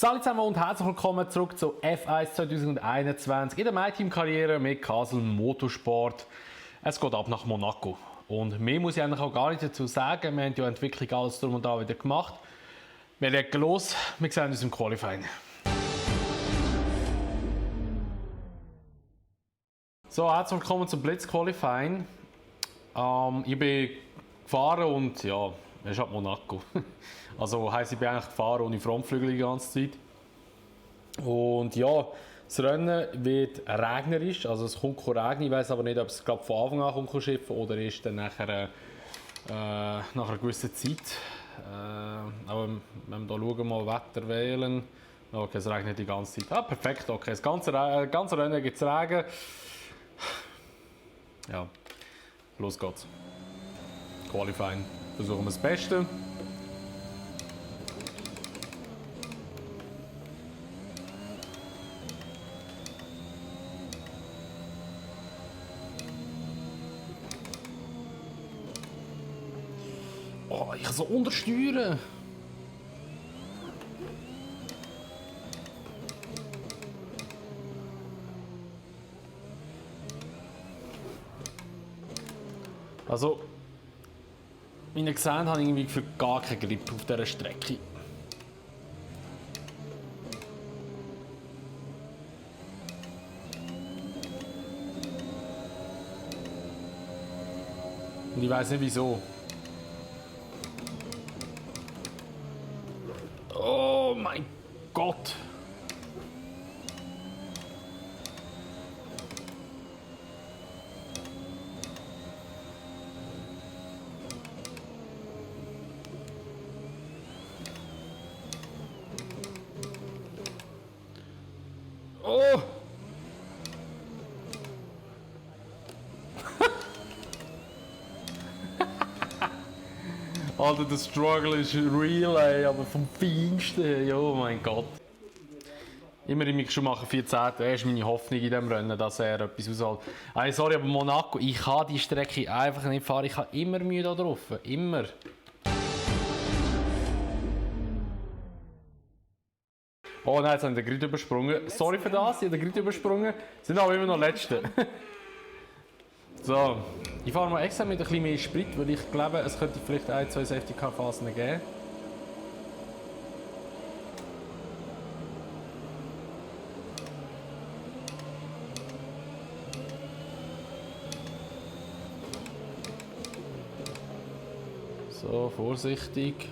Salut zusammen und herzlich willkommen zurück zu F1 2021 in der MyTeam-Karriere mit Castle Motorsport. Es geht ab nach Monaco. Und mehr muss ich eigentlich auch gar nicht dazu sagen. Wir haben ja Entwicklung alles drum und dran wieder gemacht. Wir legen los, wir sehen uns im Qualifying. So, herzlich willkommen zum Blitz Qualifying. Ich bin gefahren und ja, es ist halt Monaco. Also heisst, ich bin eigentlich gefahren ohne Frontflügel die ganze Zeit. Und ja, das Rennen wird regnerisch, also es kommt regnen. Ich weiß aber nicht, ob es von Anfang an kommt schiffen oder ist dann nachher, nach einer gewissen Zeit. Aber wenn wir hier schauen, mal Wetter wählen. Okay, es regnet die ganze Zeit. Ah, perfekt, okay. Das ganze Rennen gibt es Regen. Ja, los geht's. Qualifying. Versuchen wir das Beste. Oh, ich kann so untersteuern. Also, wie ihr gesehen habt, habe ich irgendwie für gar keinen Grip auf dieser Strecke. Und ich weiß nicht wieso. Oh mein Gott! Oh! Alter, der Struggle ist real, ey, aber vom Feinsten, oh mein Gott. Immer im Schumacher 14. Er ist meine Hoffnung in diesem Rennen, dass er etwas aushält. Hey, sorry, aber Monaco, ich kann die Strecke einfach nicht fahren. Ich habe immer Mühe da drauf. Immer. Oh nein, jetzt haben wir den Grid übersprungen. Sorry für das, ich habe den Grid übersprungen. Sind aber immer noch Letzte. So, ich fahre mal extra mit ein bisschen mehr Sprit, weil ich glaube, es könnte vielleicht ein, zwei Safety-Car-Phasen geben. So, vorsichtig.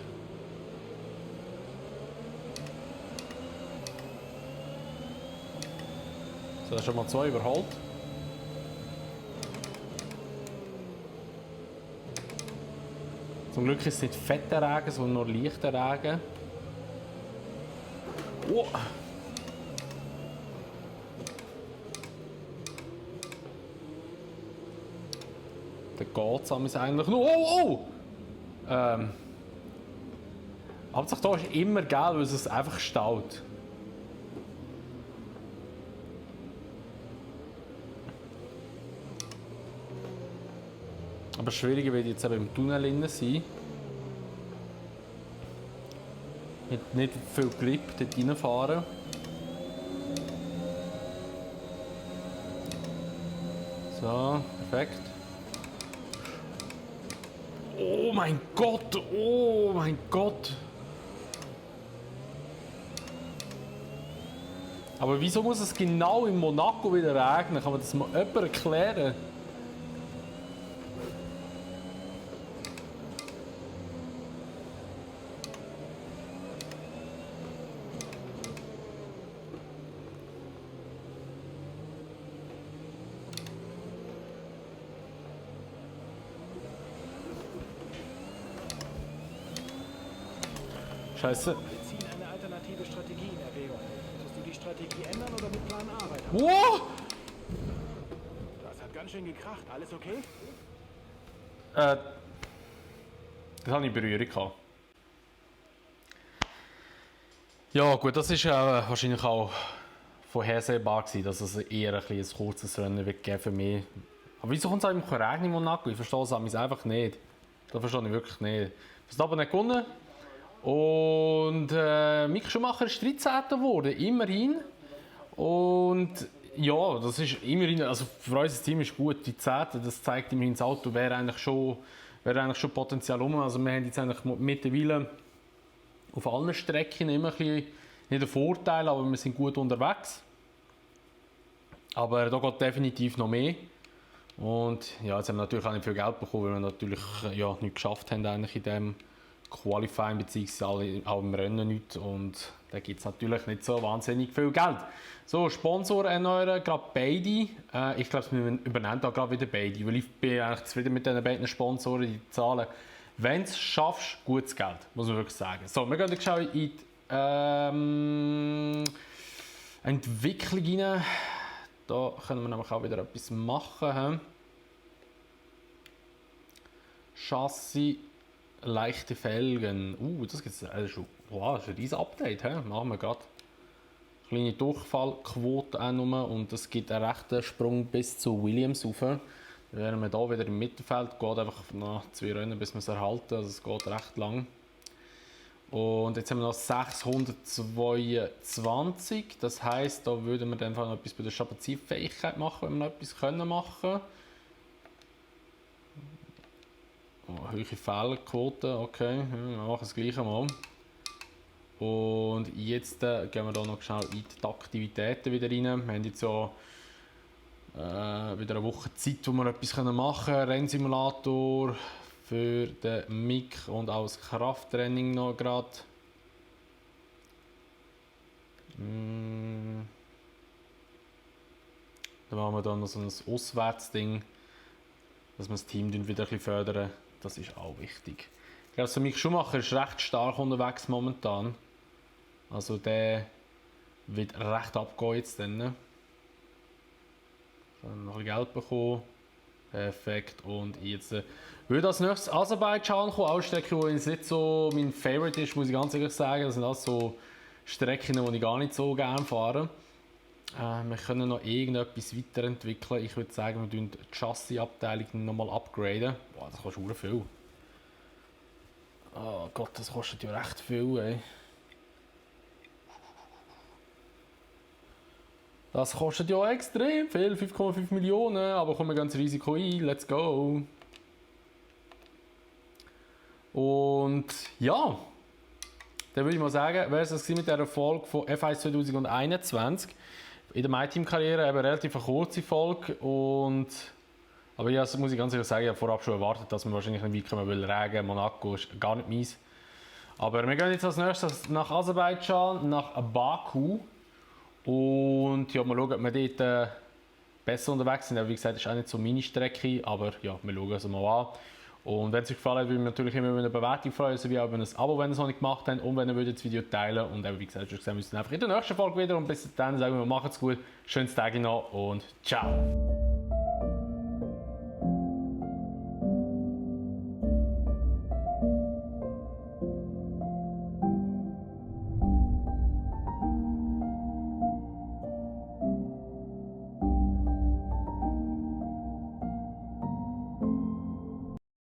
So, schon mal zwei überholt. Zum Glück ist es nicht fetter Regen, sondern nur leichter Regen. Oh. Der geht es eigentlich noch. Oh, oh! Hauptsache hier ist immer geil, weil es einfach staut. Aber schwieriger wird jetzt eben im Tunnel drin sein. Mit nicht viel Grip dort reinfahren. So, perfekt. Oh mein Gott! Oh mein Gott! Aber wieso muss es genau in Monaco wieder regnen? Kann man das mal jemand erklären? Scheiße. Wir ziehen eine alternative Strategie in Erwägung. Möchtest du die Strategie ändern oder mit Plan A weitermachen? Wow! Das hat ganz schön gekracht. Alles okay? Das habe ich Berührung gehabt. Ja gut, das ist wahrscheinlich auch vorhersehbar gewesen, dass es eher ein kurzes Rennen wird geben für mich. Aber wieso kommt es einem Regen in Monaco? Ich verstehe es einfach nicht. Das verstehe ich wirklich nicht. Verstappen nicht gewonnen. Und Mick Schumacher ist 13. geworden, immerhin. Und ja, das ist immerhin, also für unser Team ist gut, die 10. Das zeigt immerhin, das Auto wäre eigentlich schon Potenzial um. Also wir haben jetzt eigentlich mittlerweile auf allen Strecken immer ein bisschen, nicht einen Vorteil, aber wir sind gut unterwegs. Aber da geht definitiv noch mehr. Und ja, jetzt haben wir natürlich auch nicht viel Geld bekommen, weil wir natürlich ja, nichts geschafft haben eigentlich in diesem Qualifying bzw. auch im Rennen nicht. Und da gibt es natürlich nicht so wahnsinnig viel Geld. So, Sponsor erneuern, gerade beide. Ich glaube, wir übernehmen da gerade wieder beide, weil ich bin eigentlich zufrieden mit diesen beiden Sponsoren, die zahlen. Wenn du es schaffst, gutes Geld, muss man wirklich sagen. So, wir gehen jetzt in die Entwicklung rein. Da können wir nämlich auch wieder etwas machen. Chassis, leichte Felgen. Das gibt's schon. Wow, das ist ein riesiges Update. Machen wir gerade. Kleine Durchfallquote auch nur, und es gibt einen rechten Sprung bis zu Williams rauf. Dann wären wir hier wieder im Mittelfeld. Geht einfach nach 2 Rennen, bis wir es erhalten. Also es geht recht lang. Und jetzt haben wir noch 622. Das heisst, da würden wir dann noch etwas bei der Strapazierfähigkeit machen, wenn wir noch etwas machen können. Hohe Fehlerquote, okay, wir machen das gleiche mal. Und jetzt gehen wir hier noch schnell in die Aktivitäten wieder rein. Wir haben jetzt ja wieder eine Woche Zeit, wo wir etwas machen können. Rennsimulator für den Mick und auch das Krafttraining noch gerade. Dann machen wir dann noch so ein Auswärtsding, dass wir das Team wieder ein bisschen fördern. Das ist auch wichtig. Ich glaube, so Mick Schumacher ist recht stark unterwegs momentan. Also der wird recht abgehen jetzt dann. Dann noch ein bisschen Geld bekommen. Perfekt. Und jetzt würde als nächstes Aserbaidschan kommen. Auch eine Strecke, die jetzt nicht so mein Favorite ist, muss ich ganz ehrlich sagen. Das sind alles so Strecken, die ich gar nicht so gerne fahre. Wir können noch irgendetwas weiterentwickeln. Ich würde sagen, wir tun die Chassis-Abteilung nochmal upgraden. Boah, das kostet sehr viel. Oh Gott, das kostet ja recht viel, ey. Das kostet ja extrem viel, 5,5 Millionen, aber kommen wir ganz Risiko ein, let's go. Und ja, dann würde ich mal sagen, wäre es das mit dieser Folge von F1 2021. In der MyTeam-Karriere eine relativ kurze Folge. Aber ja, das muss ich ganz ehrlich sagen, ich habe vorab schon erwartet, dass wir wahrscheinlich nicht weit kommen, weil Regen, Monaco ist gar nicht meins. Aber wir gehen jetzt als nächstes nach Aserbaidschan, nach Baku. Und ja, mal schauen, ob wir dort besser unterwegs sind. Aber wie gesagt, das ist auch nicht so meine Strecke, aber ja, wir schauen es mal an. Und wenn es euch gefallen hat, würden wir natürlich immer über eine Bewertung freuen, sowie auch über ein Abo, wenn ihr es noch nicht gemacht habt, und wenn ihr das Video teilen würdet. Und eben, wie gesagt, wir sehen uns einfach in der nächsten Folge wieder. Und bis dann sagen wir, macht's gut, schönes Tag noch und ciao!